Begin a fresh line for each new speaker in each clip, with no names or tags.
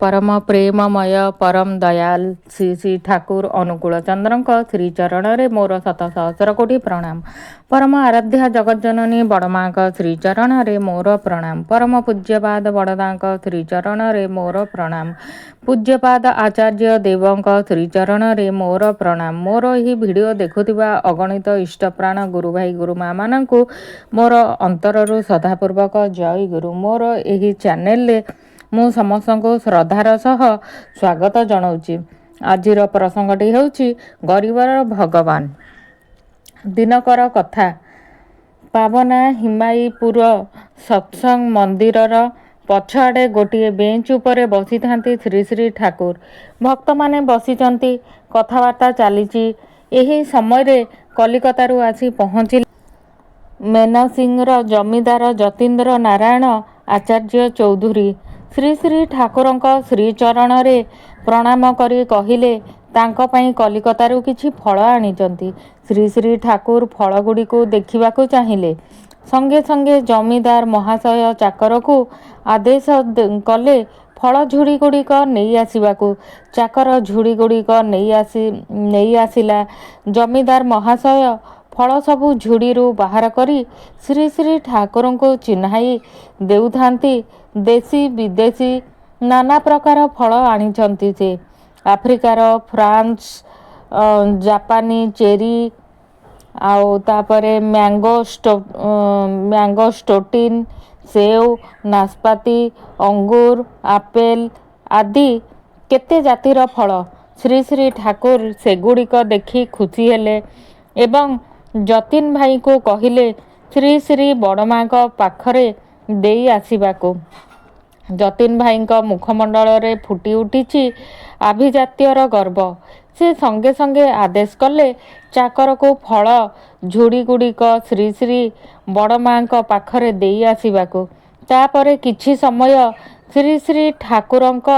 परम प्रेममय परम दयाल श्री श्री ठाकुर अनुकूल चंद्र श्रीचरण मोर शत सहस्र कोटि प्रणाम। परम आराध्या जगज्जननी बड़मा श्रीचरण मोर प्रणाम। परम पूज्यपाद बड़दा श्रीचरण मोर प्रणाम। पूज्यपाद आचार्य देवों श्रीचरण मोर प्रणाम। मोर यही वीडियो देखुथिबा अगणित इष्टप्राण गुरु भाई गुरु माँ मानू मोर अंतरु श्रद्धापूर्वक जय गुरु। मोर यही चैनल मु समस्त को श्रद्धार सह स्वागत जनाऊँगी। आजिर प्रसंगटी होउछि गरीबर भगवान। दिनकर कथा। पावना हिमाईपुर सत्संग मंदिरर पछआड़े गोटे बेंच उपरे बसी थांती श्री श्री ठाकुर। भक्त माने बसिचंती, कथबार्ता चलीची। एही समय कलिकतारू आसी पहुँचिले मेनसिंहर जमीदार जतीन्द्र नारायण आचार्य चौधुरी। श्री श्री ठाकुरଙ୍କ श्रीचरणରେ प्रणाम करी कहिले तांको पई कलिकतारू किछि फल आनिचंती। श्री श्री ठाकुर फलगुड़िकु देखिबाकु चाहिले। संगे संगे जमीदार महाशय चाकरकु आदेश कले फल झुड़ी गुड़िक नहीं आसिबाकु। चाकर झुड़ी गुड़िक नहीं आसिला। जमीदार महाशय फल सबु झुड़ीरू बाहर करी श्री श्री ठाकुर को चिन्हाई देउथांती। देशी विदेशी नाना प्रकार फल आनिचंती से। आफ्रिकार फ्रांस जापानी चेरी आउ तापरे मैंगो स्टोटिन सेव नाशपाती अंगूर आपेल आदि केते जातिर फल। श्री श्री ठाकुर सेगुड़िक देखि खुशी हेले एवं जतीन भाई को कहिले श्री श्री बड़मा पाखरे देई आसिबाकू। जतीन भाई मुखमंडल रे फुटी उठिछि आभिजात्यर गर्व। से संगे संगे आदेश कले चाकर को फल झुड़ी गुड़िक श्री श्री बड़मा पाखरे देई आसिबाकू। तापरे किछि समय श्री श्री ठाकुरଙ୍କ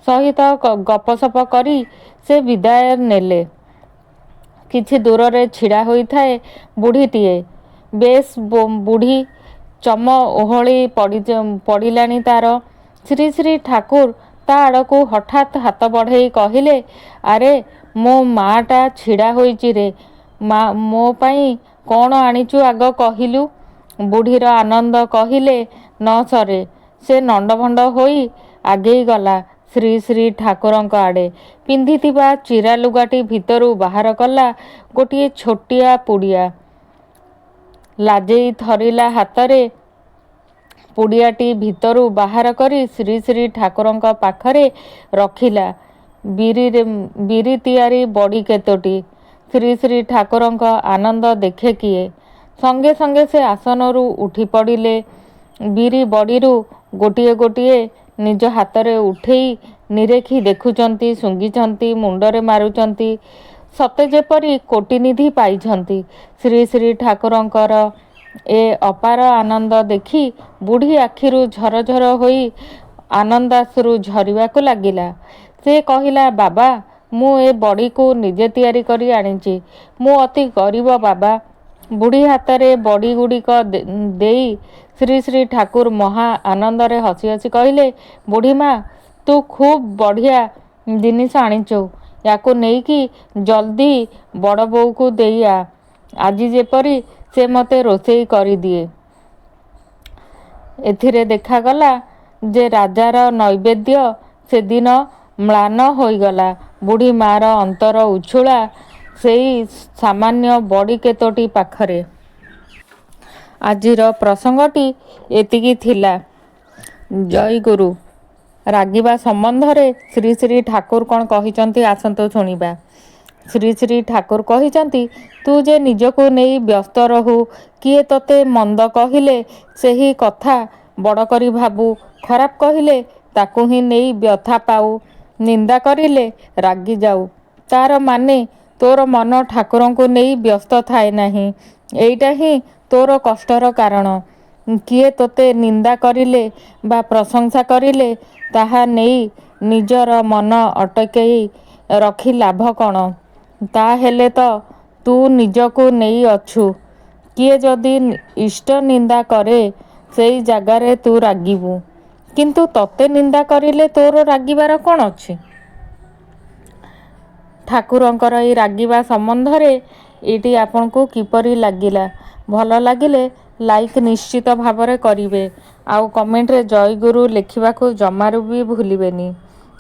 सहित गपसप करी से विदाय नेले। किछि दूर रे छिड़ा होई थाए बुढ़ीटीए। बेस बुढ़ी चम ओहली पड़िलानी तार। श्री श्री ठाकुर ता आड़कू हठात हाथ बढ़ई कहिले, अरे मो माटा छिड़ा होईची रे, मो पाई कौन आनिचु आग कहिलु। बुढ़ीर आनंद कहिले न सरे। से नंडभंड होई आगेई गला श्री श्री ठाकुरଙ୍କ आड़े। पिंधिथिबा चिरा लुगाटी भितरू बाहर कला गोटिए छोटिया पुड़िया। लाजेई थरिला हातरे पुड़ियाटी भितरू बाहर करी श्री श्री ठाकुरଙ୍କ पाखरे रखिला। बिरी तियारी बड़ी केतोटी। श्री श्री ठाकुरଙ୍କ आनंद देखे किए। संगे संगे से आसनरू उठी पड़िले। बिरी बड़ीरू गोटिए गोटिए निज हातरे उठेई निरेखी देखुचंती, सुंगिचंती, मुंडरे मारुचंती, सते जेपरी कोटिनिधि पाइछंती। श्री श्री ठाकुरଙ୍କର ए अपार आनंद देखी बुढ़ी आखिरू झरझर होई आनंदाश्रु झरिबाकू लागिला। से कहिला, बाबा मु ए बड़ी को निजे तैयारी करी आनिची। मु अति गरीब बाबा। बुढ़ी हातरे बड़ी गुड़िक देई श्री श्री ठाकुर महा आनंदरे हसी हसी कहिले, बुढ़ी माँ तू खूब बढ़िया जिनिस आनिचु। याकू नेईकी जल्दी बड़ बोऊ को देइया। आजी जेपरी से मते रोषेई करी दिए। एथिरे देखागला जे राजार नैवेद्य से दिन म्लान होईगला। बुढ़ी मार अंतर उछुला सेई सामान्य बड़ी केतोटी पाखरे। आजिर प्रसंगटी एतिकी थिला। जय गुरु। रागिबा संबंधरे श्री श्री ठाकुर कौन कहिचंती आसंतो सुनिबा। श्री श्री ठाकुर कहिचंती, तू जे निजको नहीं व्यस्त रहू, किए तोते मंद कहिले सेही कथा बड़ करी भाबू, खराब कहिले ताकू ही नहीं व्यथा पाऊ, निंदा करिले रागी जाऊ। तार माने तोर मन ठाकुरों को नहीं व्यस्त थाए नहीं। एइटा ही तोर कष्टर कारण। किए तोते निंदा करिले बा प्रशंसा करिले ताहा नहीं निजर मन अटकेई रखी लाभ कौन। ता हेले तो तू निजको नहीं अछु। किए जदि इष्ट निंदा करे सेई जागारे तू रागिबू। କିନ୍ତୁ ତତେ ନିନ୍ଦା କରିଲେ ତୋର ରାଗିବାର କ'ଣ ଅଛି? ଠାକୁରଙ୍କର ଏଇ ରାଗିବା ସମ୍ବନ୍ଧରେ ଏଇଟି ଆପଣଙ୍କୁ କିପରି ଲାଗିଲା? ଭଲ ଲାଗିଲେ ଲାଇକ୍ ନିଶ୍ଚିତ ଭାବରେ କରିବେ। ଆଉ କମେଣ୍ଟରେ ଜୟଗୁରୁ ଲେଖିବାକୁ ଜମାରୁ ବି ଭୁଲିବେନି।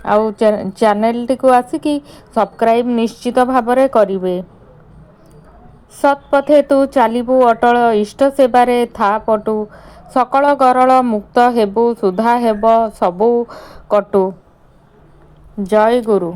ଆଉ ଚ୍ୟାନେଲଟିକୁ ଆସିକି ସବସ୍କ୍ରାଇବ୍ ନିଶ୍ଚିତ ଭାବରେ କରିବେ। ସତ୍ପଥେ ତୁ ଚାଲିବୁ ଅଟଳ, ଇଷ୍ଟ ସେବାରେ ଥା ପଟୁ। ସକଳ ଗରଳ ମୁକ୍ତ ହେବୁ, ସୁଧା ହେବ ସବୁ କଟୁ। ଜୟ ଗୁରୁ।